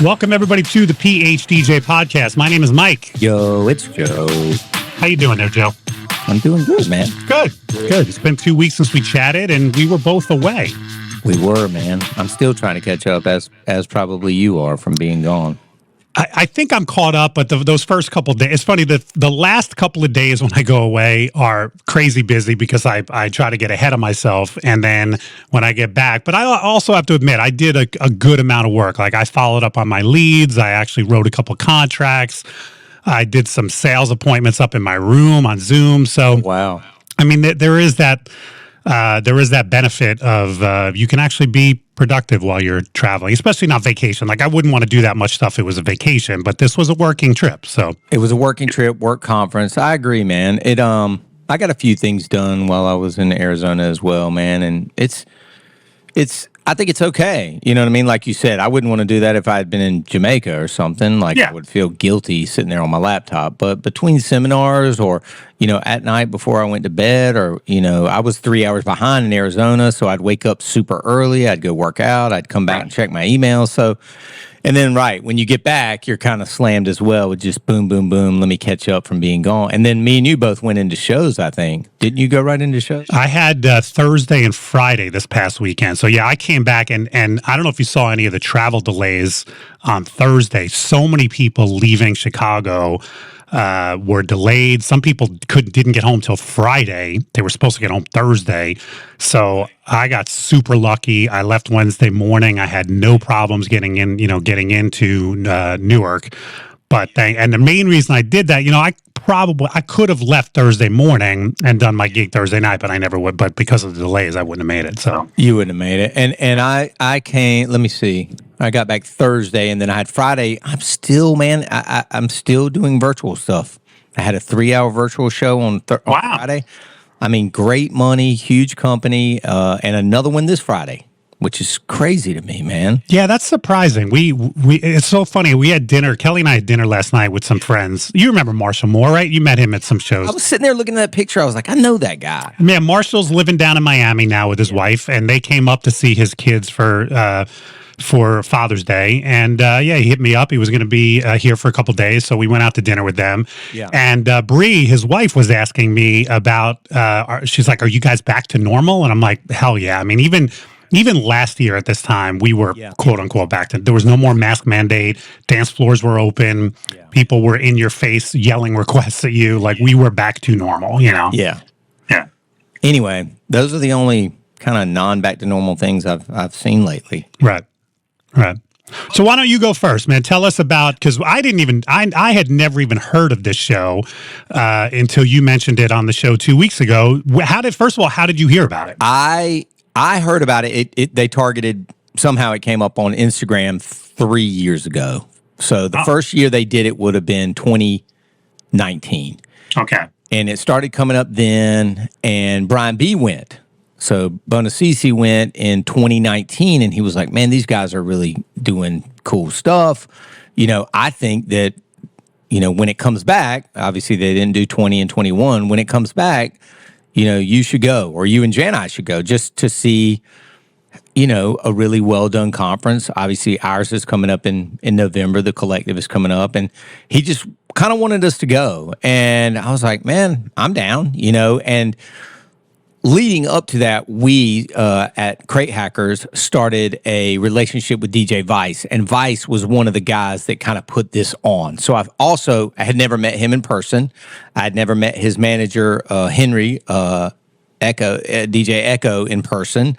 Welcome, everybody, to the PHDJ podcast. My name is Mike. Yo, it's Joe. How you doing there, Joe? I'm doing good, man. Good. It's been 2 weeks since we chatted, and we were both away. We were, man. I'm still trying to catch up, as probably you are from being gone. I think I'm caught up, but those first couple of days, it's funny that the last couple of days when I go away are crazy busy because I try to get ahead of myself. And then when I get back, but I also have to admit, I did a good amount of work. Like I followed up on my leads. I actually wrote a couple contracts. I did some sales appointments up in my room on Zoom. So, wow. I mean, there is that benefit of you can actually be productive while you're traveling, especially not vacation. Like I wouldn't want to do that much stuff if it was a vacation, but this was a working trip. So it was a working trip, work conference. I agree, man. I got a few things done while I was in Arizona as well, man. And I think it's okay. You know what I mean? Like you said, I wouldn't want to do that if I had been in Jamaica or something. Like I would feel guilty sitting there on my laptop. But between seminars or, at night before I went to bed or, I was 3 hours behind in Arizona. So I'd wake up super early. I'd go work out. I'd come back and check my emails. So, and then, when you get back, you're kind of slammed as well with just boom, boom, boom. Let me catch up from being gone. And then me and you both went into shows, I think. Didn't you go right into shows? I had Thursday and Friday this past weekend. So, I came back and I don't know if you saw any of the travel delays on Thursday. So many people leaving Chicago were delayed. Some people didn't get home till Friday. They were supposed to get home Thursday. So I got super lucky. I left Wednesday morning. I had no problems getting into Newark. And the main reason I did that, I could have left Thursday morning and done my gig Thursday night, but I never would. But because of the delays, I wouldn't have made it. So you wouldn't have made it. And I came. Let me see. I got back Thursday, and then I had Friday. I'm still doing virtual stuff. I had a 3-hour virtual show on Friday. I mean, great money, huge company, and another one this Friday, which is crazy to me, man. Yeah, that's surprising. We it's so funny. We had dinner. Kelly and I had dinner last night with some friends. You remember Marshall Moore, right? You met him at some shows. I was sitting there looking at that picture. I was like, I know that guy. Man, Marshall's living down in Miami now with his wife, and they came up to see his kids for Father's Day. And he hit me up. He was going to be here for a couple days, so we went out to dinner with them. Yeah. And Bree, his wife, was asking me about, she's like, are you guys back to normal? And I'm like, hell yeah. I mean, even last year at this time, we were quote unquote back to, there was no more mask mandate. Dance floors were open. Yeah. People were in your face yelling requests at you. Like we were back to normal, Yeah. Yeah. Anyway, those are the only kind of non-back to normal things I've seen lately. Right. So why don't you go first, man? Tell us about, because I had never even heard of this show until you mentioned it on the show 2 weeks ago. First of all, how did you hear about it? I heard about it. They targeted, somehow it came up on Instagram 3 years ago. So the first year they did it would have been 2019. Okay. And it started coming up then, and Brian B. went. So Bunn went in 2019, and he was like, man, these guys are really doing cool stuff. I think that, when it comes back, obviously they didn't do 20 and 21. When it comes back, you should go, or you and Jan I should go, just to see, a really well-done conference. Obviously, ours is coming up in November. The Collective is coming up, and he just kind of wanted us to go. And I was like, man, I'm down, and leading up to that, we at Crate Hackers started a relationship with DJ Vice, and Vice was one of the guys that kind of put this on. So I had never met him in person. I had never met his manager, Henry DJ Echo, in person.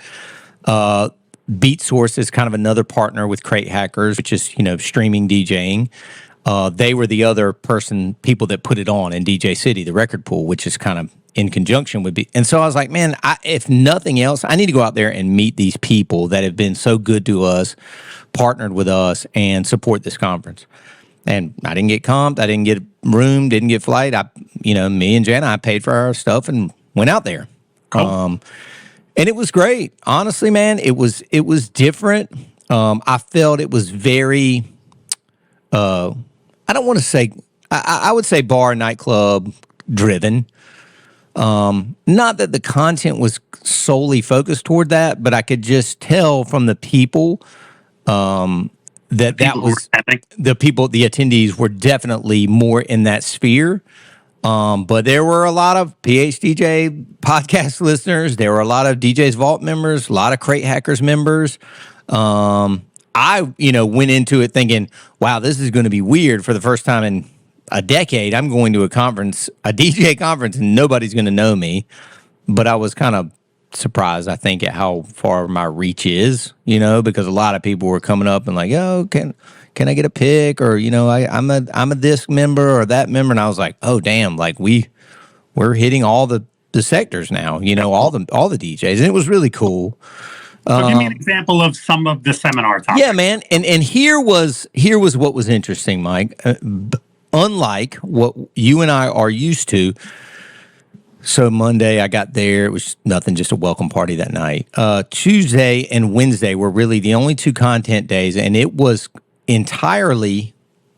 Beat Source is kind of another partner with Crate Hackers, which is streaming DJing. They were the other people that put it on in DJ City, the record pool, which is kind of in conjunction with. And so I was like, man, if nothing else, I need to go out there and meet these people that have been so good to us, partnered with us, and support this conference. And I didn't get comped. I didn't get room, didn't get flight. Me and Jana, I paid for our stuff and went out there. Cool. And it was great. Honestly, man, it was different. I felt it was very, I don't want to say, I would say bar nightclub driven. Not that the content was solely focused toward that, but I could just tell from the people that was the attendees were definitely more in that sphere. But there were a lot of PHDJ podcast listeners. There were a lot of DJ's Vault members, a lot of Crate Hackers members. I went into it thinking, wow, this is going to be weird. For the first time in a decade, I'm going to a DJ conference, and nobody's going to know me. But I was kind of surprised, I think, at how far my reach is, because a lot of people were coming up and like, oh, can I get a pick? Or, I'm a this member or that member. And I was like, oh, damn, like we're hitting all the sectors now, all the DJs. And it was really cool. So give me an example of some of the seminar topics. Yeah, man. And here was what was interesting, Mike. Unlike what you and I are used to. So Monday I got there. It was nothing, just a welcome party that night. Tuesday and Wednesday were really the only two content days, and it was entirely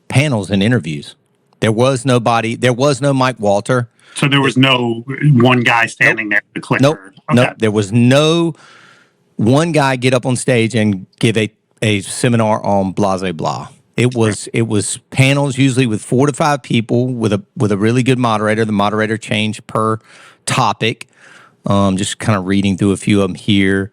panels and interviews. There was no Mike Walter. So there was no one guy standing there with the clicker. Nope. There was no one guy get up on stage and give a seminar on blah, blah, blah. It was panels usually with 4 to 5 people with a really good moderator. The moderator changed per topic. Just kind of reading through a few of them here.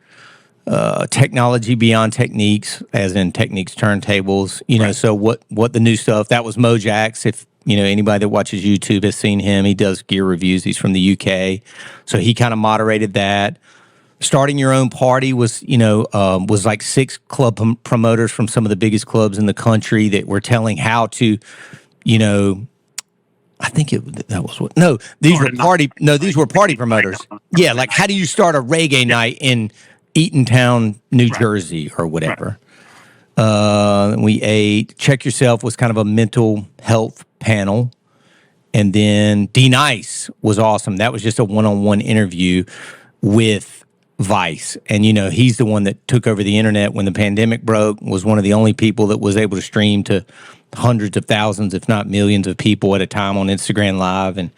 Technology beyond techniques, as in techniques turntables. Right. So what the new stuff, that was Mojax. If anybody that watches YouTube has seen him, he does gear reviews. He's from the UK. So he kind of moderated that. Starting your own party was like 6 club promoters from some of the biggest clubs in the country that were telling how to, I think that was what. No, these were party promoters. Yeah, like how do you start a reggae night in Eatontown, New Jersey, or whatever. We ate. Check Yourself was kind of a mental health panel, and then D Nice was awesome. That was just a one-on-one interview with Vice, and he's the one that took over the internet when the pandemic broke, was one of the only people that was able to stream to hundreds of thousands, if not millions of people at a time on Instagram Live, and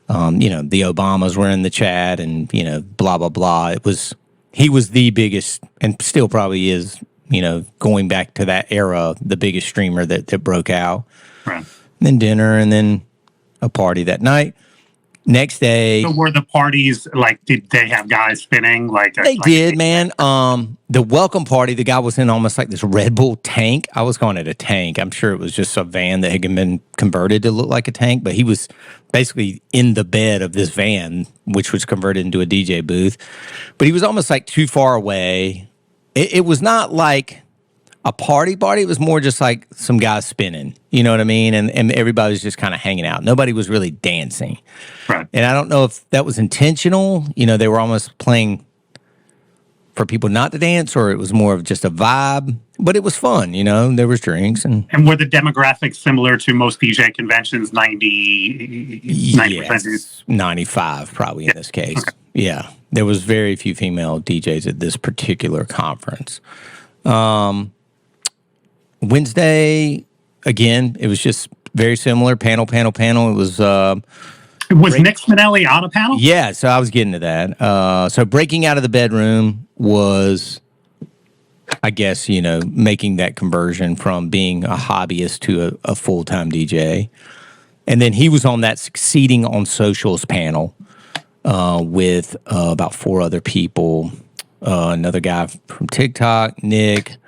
the Obamas were in the chat, and blah blah blah. He was the biggest, and still probably is, going back to that era, the biggest streamer that broke out. Right. And then dinner, and then a party that night. Next day. So were the parties, did they have guys spinning? They did, man. The welcome party, the guy was in almost like this Red Bull tank. I was calling it a tank. I'm sure it was just a van that had been converted to look like a tank, but he was basically in the bed of this van, which was converted into a DJ booth. But he was almost like too far away. It was not like a party. It was more just like some guys spinning, you know what I mean? And everybody was just kind of hanging out. Nobody was really dancing. Right. And I don't know if that was intentional. They were almost playing for people not to dance, or it was more of just a vibe. But it was fun, there was drinks. And were the demographics similar to most DJ conventions, 90%? Yes, 95 probably in this case. Okay. Yeah. There was very few female DJs at this particular conference. Wednesday, again, it was just very similar. Panel. It was... was Nick Spinelli on a panel? Yeah, so I was getting to that. So breaking out of the bedroom was, I guess, making that conversion from being a hobbyist to a full-time DJ. And then he was on that Succeeding on Socials panel with about 4 other people. Another guy from TikTok, Nick,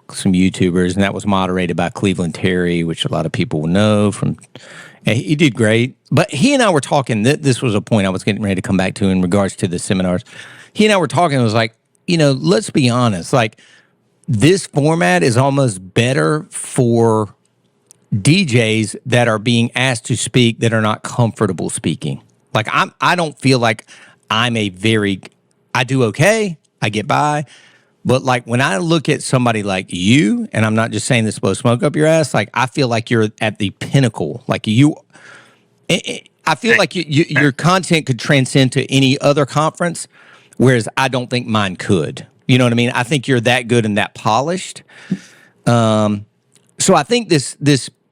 some YouTubers, and that was moderated by Cleveland Terry, which a lot of people will know from. He did great, but he and I were talking. This was a point I was getting ready to come back to in regards to the seminars. He and I were talking. It was like, let's be honest. Like, this format is almost better for DJs that are being asked to speak that are not comfortable speaking. Like, I don't feel like I do okay. I get by. But when I look at somebody like you, and I'm not just saying this to blow smoke up your ass, I feel like you're at the pinnacle. I feel like your content could transcend to any other conference, whereas I don't think mine could. You know what I mean? I think you're that good and that polished. So I think this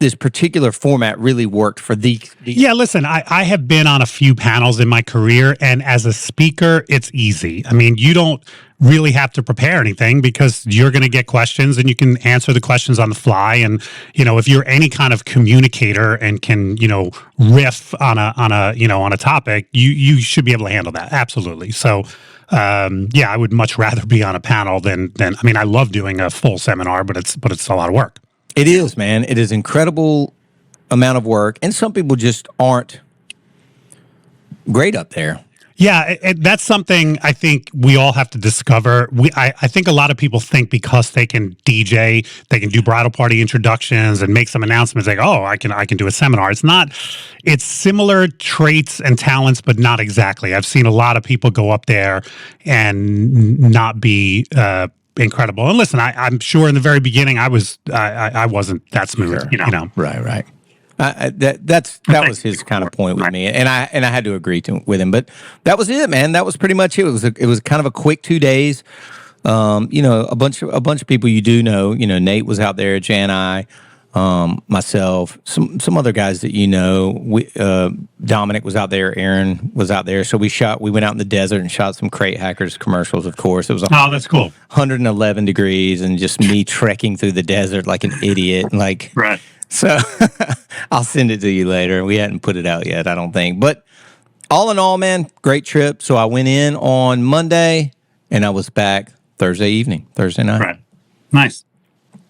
this particular format really worked for the Yeah, listen, I have been on a few panels in my career, and as a speaker, it's easy. I mean, you don't really have to prepare anything because you're going to get questions and you can answer the questions on the fly. And, if you're any kind of communicator and can, riff on a topic, you should be able to handle that. Absolutely. So, I would much rather be on a panel than I mean, I love doing a full seminar, but it's a lot of work. It is, man. It is incredible amount of work, and some people just aren't great up there. Yeah, that's something I think we all have to discover. I think a lot of people think because they can DJ, they can do bridal party introductions and make some announcements like, oh, I can do a seminar. It's not. It's similar traits and talents, but not exactly. I've seen a lot of people go up there and not be incredible. And listen, I'm sure in the very beginning I wasn't that smooth. Sure. Right. That was his kind of point with me, and I had to agree with him. But that was it, man. That was pretty much it. It was kind of a quick 2 days. A bunch of people you do know. Nate was out there, Jan, myself, some other guys that Dominic was out there, Aaron was out there. So we went out in the desert and shot some Crate Hackers commercials. Of course, it was that's cool. 111 degrees, and just me trekking through the desert like an idiot, right. So I'll send it to you later. We hadn't put it out yet, I don't think. But all in all, man, great trip. So I went in on Monday, and I was back Thursday night. Right. Nice.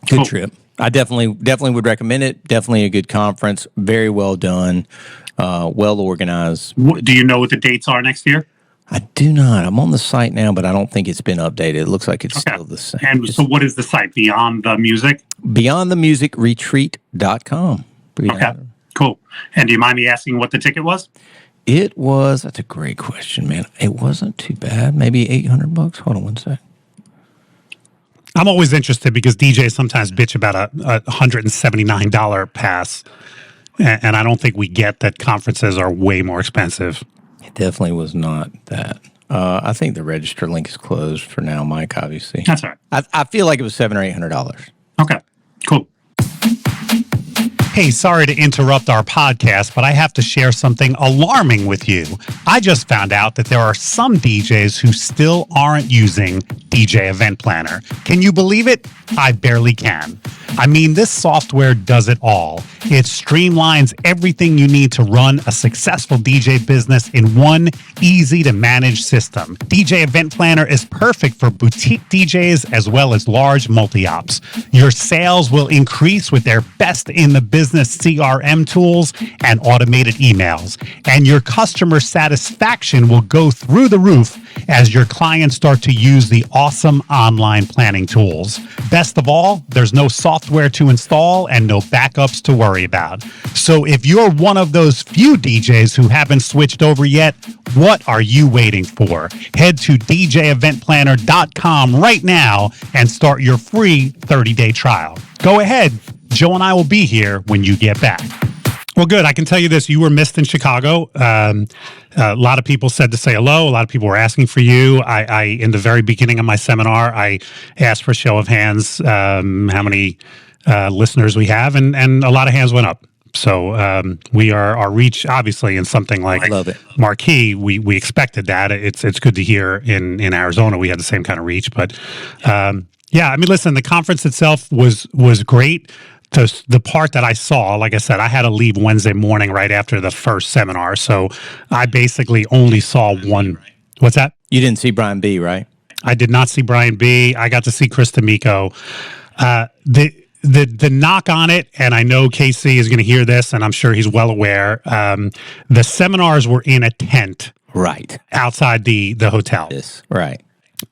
Good trip. I definitely would recommend it. Definitely a good conference. Very well done. Well organized. Do you know what the dates are next year? I do not. I'm on the site now, but I don't think it's been updated. It looks like it's still the same. And so what is the site? Beyond the Music? BeyondTheMusicRetreat.com. Okay, cool. And do you mind me asking what the ticket was? That's a great question, man. It wasn't too bad. Maybe $800. Hold on one sec. I'm always interested because DJs sometimes bitch about a $179 pass. And I don't think we get that conferences are way more expensive. It definitely was not that. I think the register link is closed for now, Mike, obviously. That's all right. I feel like it was $700 or $800. Okay, cool. Hey, sorry to interrupt our podcast, but I have to share something alarming with you. I just found out that there are some DJs who still aren't using DJ Event Planner. Can you believe it? I barely can. I mean, this software does it all. It streamlines everything you need to run a successful DJ business in one easy-to-manage system. DJ Event Planner is perfect for boutique DJs as well as large multi-ops. Your sales will increase with their best-in-the-business CRM tools and automated emails. And your customer satisfaction will go through the roof as your clients start to use the awesome online planning tools. Best of all, there's no software to install and no backups to worry about. So if you're one of those few DJs who haven't switched over yet, what are you waiting for? Head to djeventplanner.com right now and start your free 30-day trial. Go ahead. Joe and I will be here when you get back. Well, good. I can tell you this. You were missed in Chicago. A lot of people said to say hello. A lot of people were asking for you. I in the very beginning of my seminar, I asked for a show of hands how many listeners we have, and a lot of hands went up. So our reach, obviously, in something like Marquee, we expected that. It's good to hear in Arizona we had the same kind of reach. But I mean, listen, the conference itself was great. The part that I saw, like I said, I had to leave Wednesday morning right after the first seminar. So I basically only saw one. What's that? You didn't see Brian B., right? I did not see Brian B. I got to see Chris D'Amico. The knock on it, and I know Casey is going to hear this, and I'm sure he's well aware, the seminars were in a tent. Right. Outside the hotel. Yes, right.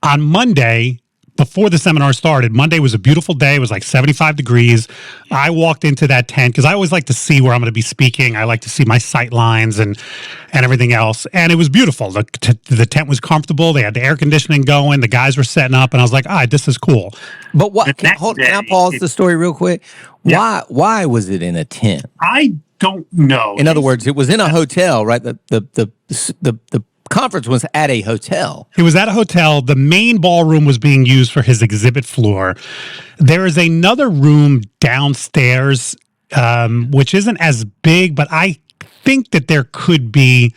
On Monday, before the seminar started, Monday was a beautiful day. It was like 75 degrees. I walked into that tent because I always like to see where I'm going to be speaking. I like to see my sight lines and everything else. And it was beautiful. The tent was comfortable. They had the air conditioning going. The guys were setting up. And I was like, all right, this is cool. But what? Can I pause the story real quick? Yeah. Why was it in a tent? I don't know. In other words, it was in a hotel, right? The conference was at a hotel. It was at a hotel. The main ballroom was being used for his exhibit floor. There is another room downstairs which isn't as big, but I think that there could be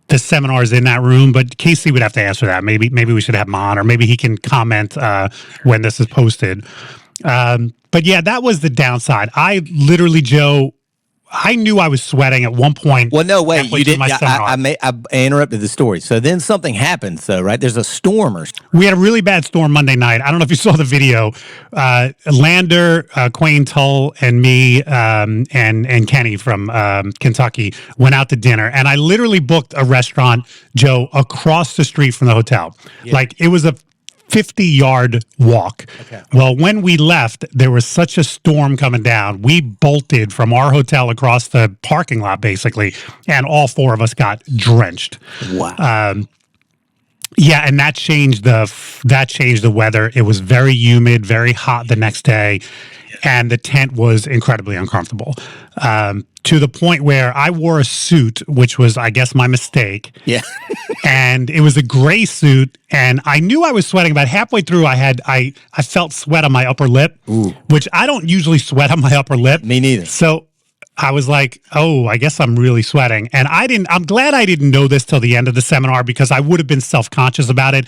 the seminars in that room, but Casey would have to answer that. Maybe we should have him on, or maybe he can comment when this is posted. But yeah, that was the downside. I literally, Joe, I knew I was sweating at one point. Well, no, wait, you didn't. I I interrupted the story. So then something happens, though, right? There's a storm or we had a really bad storm Monday night. I don't know if you saw the video. Lander, Quayne Tull, and me, and Kenny from Kentucky went out to dinner, and I literally booked a restaurant, Joe, across the street from the hotel. Yeah. Like it was a 50-yard walk. Okay. Well, when we left, there was such a storm coming down. We bolted from our hotel across the parking lot, basically, and all four of us got drenched. Wow. Yeah, and that changed the weather. It was very humid, very hot the next day, and the tent was incredibly uncomfortable. To the point where I wore a suit, which was, I guess, my mistake. Yeah. And it was a gray suit, and I knew I was sweating. About halfway through, I felt sweat on my upper lip, which I don't usually sweat on my upper lip. Me neither. So I was like, oh, I guess I'm really sweating. And I'm glad I didn't know this till the end of the seminar, because I would have been self-conscious about it.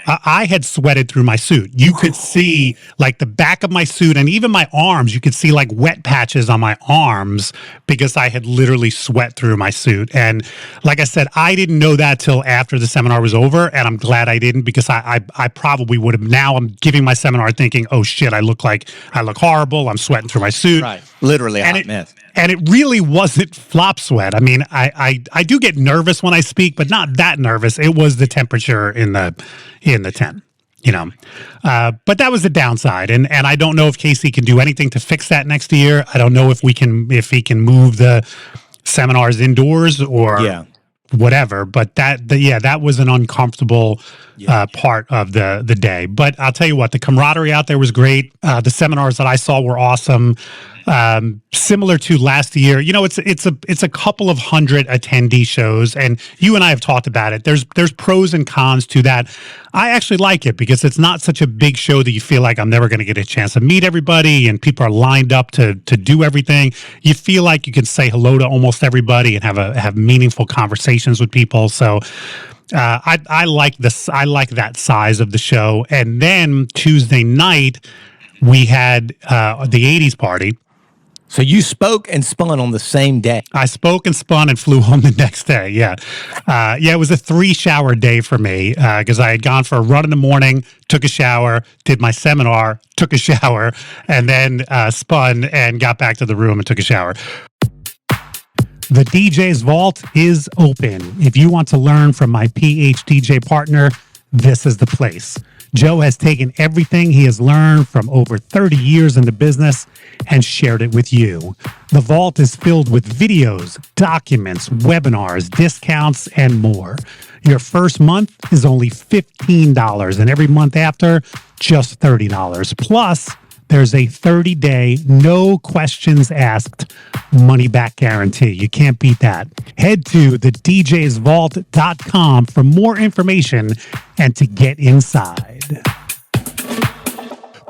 I had sweated through my suit. You could see like the back of my suit and even my arms. You could see like wet patches on my arms because I had literally sweat through my suit. And like I said, I didn't know that till after the seminar was over. And I'm glad I didn't, because I probably would have. Now I'm giving my seminar thinking, oh shit, I look horrible. I'm sweating through my suit. Right. Literally a hot mess. And it really wasn't flop sweat. I mean, I do get nervous when I speak, but not that nervous. It was the temperature in the tent, you know. But that was the downside. And I don't know if Casey can do anything to fix that next year. I don't know if he can move the seminars indoors or whatever. But that was an uncomfortable part of the day. But I'll tell you what, the camaraderie out there was great. The seminars that I saw were awesome. Similar to last year, you know, it's a couple of hundred attendee shows, and you and I have talked about it. There's pros and cons to that. I actually like it because it's not such a big show that you feel like I'm never going to get a chance to meet everybody, and people are lined up to do everything. You feel like you can say hello to almost everybody and have meaningful conversations with people. So I like this. I like that size of the show. And then Tuesday night we had the 80s party. So you spoke and spun on the same day. I spoke and spun and flew home the next day. Yeah. It was a 3-shower day for me because I had gone for a run in the morning, took a shower, did my seminar, took a shower, and then spun and got back to the room and took a shower. The DJ's Vault is open. If you want to learn from my PHDJ partner, this is the place. Joe has taken everything he has learned from over 30 years in the business and shared it with you. The vault is filled with videos, documents, webinars, discounts, and more. Your first month is only $15, and every month after, just $30. Plus, there's a 30-day, no questions asked, money-back guarantee. You can't beat that. Head to thedjsvault.com for more information and to get inside.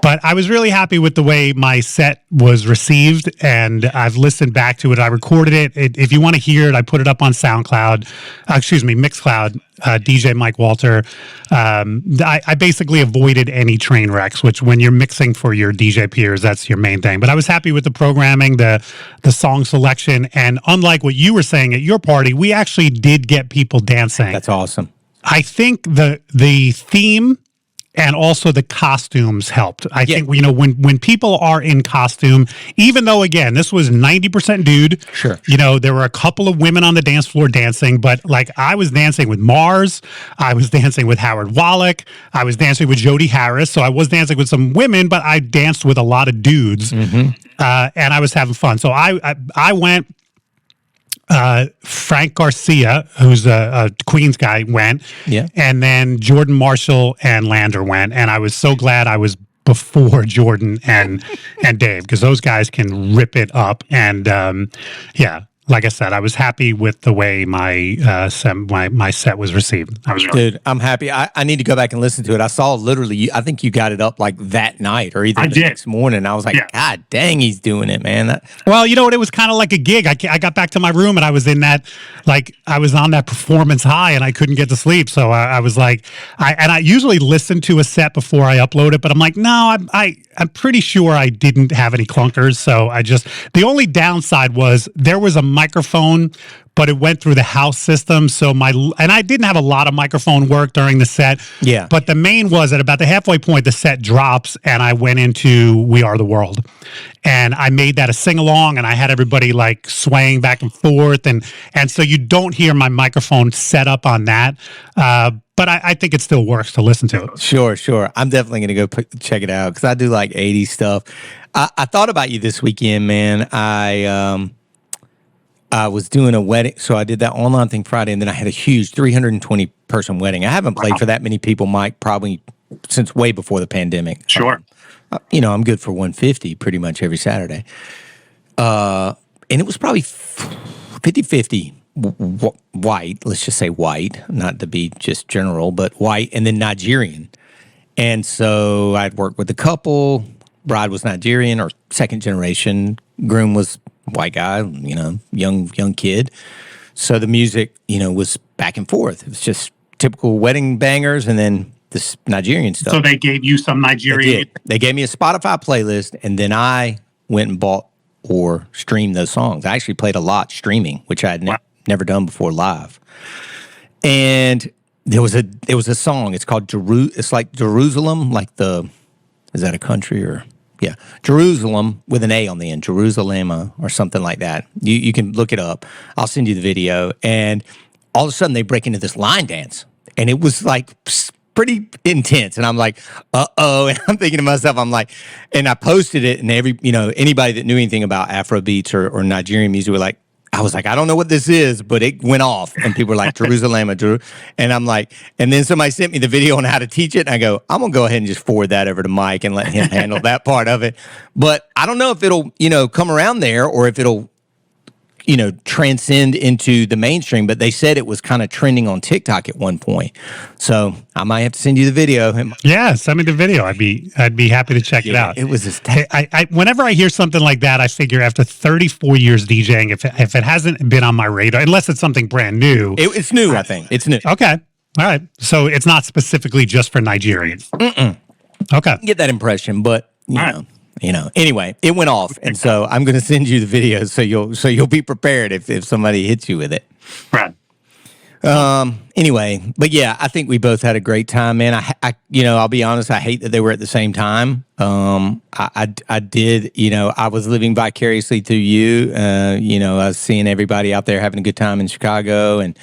But I was really happy with the way my set was received, and I've listened back to it. I recorded it. If you want to hear it, I put it up on Mixcloud, DJ Mike Walter. I basically avoided any train wrecks, which when you're mixing for your DJ peers, that's your main thing. But I was happy with the programming, the song selection, and unlike what you were saying at your party, we actually did get people dancing. That's awesome. I think the theme and also the costumes helped. I think, you know, when people are in costume, even though, again, this was 90% dude. Sure. You know, there were a couple of women on the dance floor dancing, but like I was dancing with Mars. I was dancing with Howard Wallach. I was dancing with Jody Harris. So I was dancing with some women, but I danced with a lot of dudes. Mm-hmm. And I was having fun. So I went. Frank Garcia, who's a Queens guy, went. Yeah. And then Jordan Marshall and Lander went. And I was so glad I was before Jordan and Dave, because those guys can rip it up. And like I said, I was happy with the way my set was received. I was Dude, I'm happy. I need to go back and listen to it. I saw literally, I think you got it up like that night or either the next morning. I was like, God dang, he's doing it, man. Well, you know what? It was kind of like a gig. I got back to my room and I was in that, like, I was on that performance high and I couldn't get to sleep. So I was like, I usually listen to a set before I upload it, but I'm like, no, I'm pretty sure I didn't have any clunkers. So the only downside was there was a microphone, but it went through the house system. So and I didn't have a lot of microphone work during the set. Yeah. But the main was at about the halfway point, the set drops and I went into We Are the World. And I made that a sing-along and I had everybody like swaying back and forth. And so you don't hear my microphone set up on that. But I think it still works to listen to it. Sure. I'm definitely going to go check it out because I do like 80s stuff. I thought about you this weekend, man. I was doing a wedding, so I did that online thing Friday, and then I had a huge 320-person wedding. I haven't played for that many people, Mike, probably since way before the pandemic. Sure. I'm good for 150 pretty much every Saturday. And it was probably 50-50 white, let's just say white, not to be just general, but white, and then Nigerian. And so I'd worked with a couple. Bride was Nigerian or second generation. Groom was white guy, young kid. So the music, was back and forth. It was just typical wedding bangers and then this Nigerian stuff. So they gave you some Nigerian? They gave me a Spotify playlist, and then I went and bought or streamed those songs. I actually played a lot streaming, which I had never done before live. And there was a song. It's called It's like Jerusalem, is that a country or? Yeah, Jerusalem with an A on the end, Jerusalem or something like that. You can look it up. I'll send you the video. And all of a sudden they break into this line dance. And it was like pretty intense. And I'm like, uh-oh. And I'm thinking to myself, and I posted it and anybody that knew anything about Afro beats or Nigerian music were like, I was like, I don't know what this is, but it went off. And people were like, Jerusalem. And I'm like, and then somebody sent me the video on how to teach it. And I go, I'm going to go ahead and just forward that over to Mike and let him handle that part of it. But I don't know if it'll, come around there or if it'll, transcend into the mainstream. But they said it was kind of trending on TikTok at one point. So I might have to send you the video. Yeah, send me the video. I'd be happy to check it out. It was just whenever I hear something like that, I figure after 34 years DJing, if it hasn't been on my radar, unless it's something brand new. It's new, I think. It's new. Okay. All right. So it's not specifically just for Nigerians. Okay. I get that impression, but anyway, it went off. And so I'm going to send you the video so you'll be prepared if somebody hits you with it. Right. Anyway, but yeah, I think we both had a great time, man. I'll be honest, I hate that they were at the same time. I did, I was living vicariously through you. I was seeing everybody out there having a good time in Chicago, and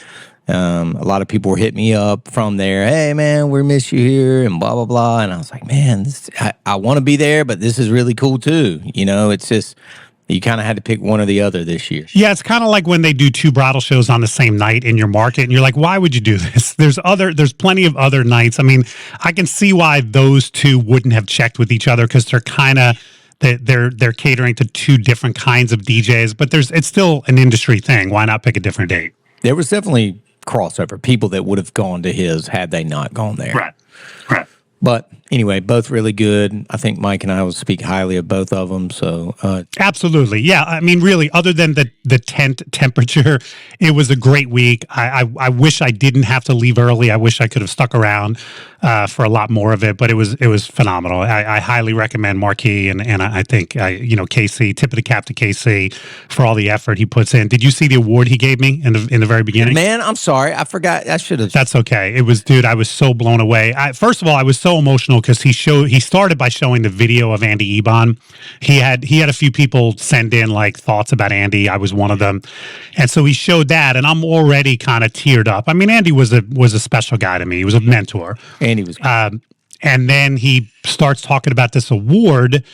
a lot of people were hitting me up from there. Hey, man, we miss you here, and blah, blah, blah. And I was like, man, I want to be there, but this is really cool too. It's just, you kind of had to pick one or the other this year. Yeah, it's kind of like when they do two bridal shows on the same night in your market, and you're like, why would you do this? There's plenty of other nights. I mean, I can see why those two wouldn't have checked with each other because they're kind of they're catering to two different kinds of DJs, but it's still an industry thing. Why not pick a different date? There was definitely crossover, people that would have gone to his had they not gone there. Right. But anyway, both really good. I think Mike and I will speak highly of both of them. So absolutely, yeah. I mean, really, other than the tent temperature, it was a great week. I wish I didn't have to leave early. I wish I could have stuck around for a lot more of it. But it was phenomenal. I highly recommend Marquee, and I think KC, tip of the cap to KC for all the effort he puts in. Did you see the award he gave me in the very beginning? Man, I'm sorry, I forgot. I should have. That's okay. It was, dude. I was so blown away. First of all, I was so emotional because he started by showing the video of Andy Ebon. He had a few people send in like thoughts about Andy. I was one of them, and so he showed that, and I'm already kind of teared up. I mean, Andy was a special guy to me. He was a mentor. Andy was, and then he starts talking about this award.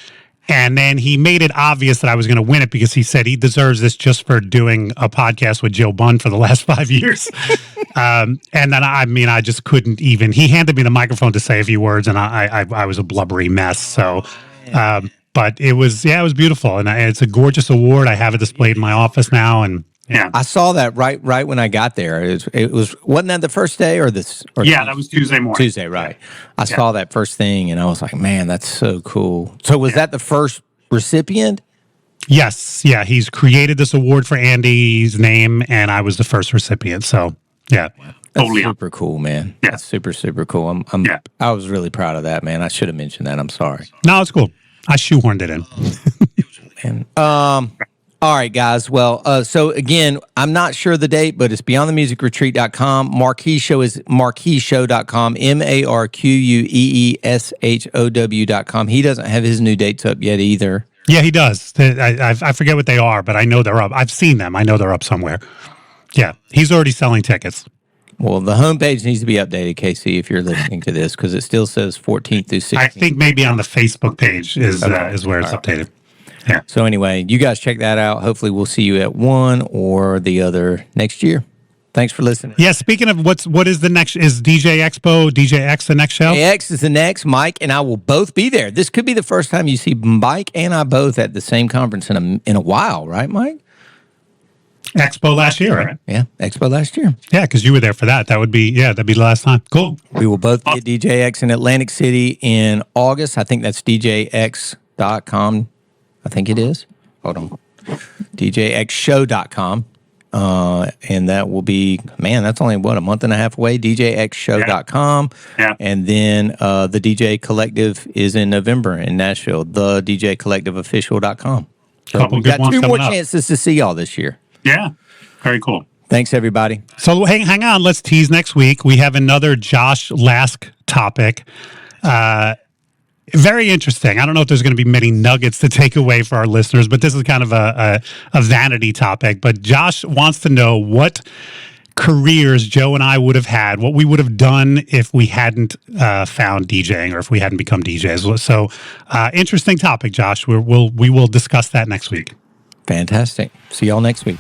And then he made it obvious that I was going to win it because he said he deserves this just for doing a podcast with Joe Bunn for the last 5 years. And then, I just couldn't even. He handed me the microphone to say a few words, and I was a blubbery mess. So, but it was beautiful. And it's a gorgeous award. I have it displayed in my office now, and Yeah. I saw that right when I got there. Wasn't that the first day or this? Or Yeah, that was Tuesday morning. Tuesday, right? I saw that first thing, and I was like, man, that's so cool. So was that the first recipient? Yes. Yeah, he's created this award for Andy's name, and I was the first recipient. So, yeah. That's super cool, man. Yeah. That's super cool. I was really proud of that, man. I should have mentioned that. I'm sorry. No, it's cool. I shoehorned it in. And all right, guys. Well, so again, I'm not sure the date, but it's beyondthemusicretreat.com. Marquee Show is marqueeshow.com, marqueeshow.com. He doesn't have his new dates up yet either. Yeah, he does. I forget what they are, but I know they're up. I've seen them. I know they're up somewhere. Yeah, he's already selling tickets. Well, the homepage needs to be updated, Casey, if you're listening to this, because it still says 14th through 16th. I think maybe on the Facebook page is where it's updated. Yeah. So anyway, you guys check that out. Hopefully we'll see you at one or the other next year. Thanks for listening. Yeah, speaking of what is the next, is DJ Expo, DJ X the next show? X is the next. Mike and I will both be there. This could be the first time you see Mike and I both at the same conference in a while, right, Mike? Expo last year, right? Yeah, Expo last year. Yeah, because you were there for that. That'd be the last time. Cool. We will both be at DJX in Atlantic City in August. I think that's DJX.com. I think it is. Hold on. DJXshow.com. And that will be, man, that's only, a month and a half away, DJXshow.com. Yeah. And then the DJ Collective is in November in Nashville, the DJCollectiveofficial.com. So Couple we've good got ones 2 more coming up. chances to see y'all this year. Yeah, very cool. Thanks, everybody. So hang on. Let's tease next week. We have another Josh Lask topic. Very interesting. I don't know if there's going to be many nuggets to take away for our listeners, but this is kind of a vanity topic. But Josh wants to know what careers Joe and I would have had, what we would have done if we hadn't found DJing or if we hadn't become DJs. So interesting topic, Josh. We will discuss that next week. Fantastic. See y'all next week.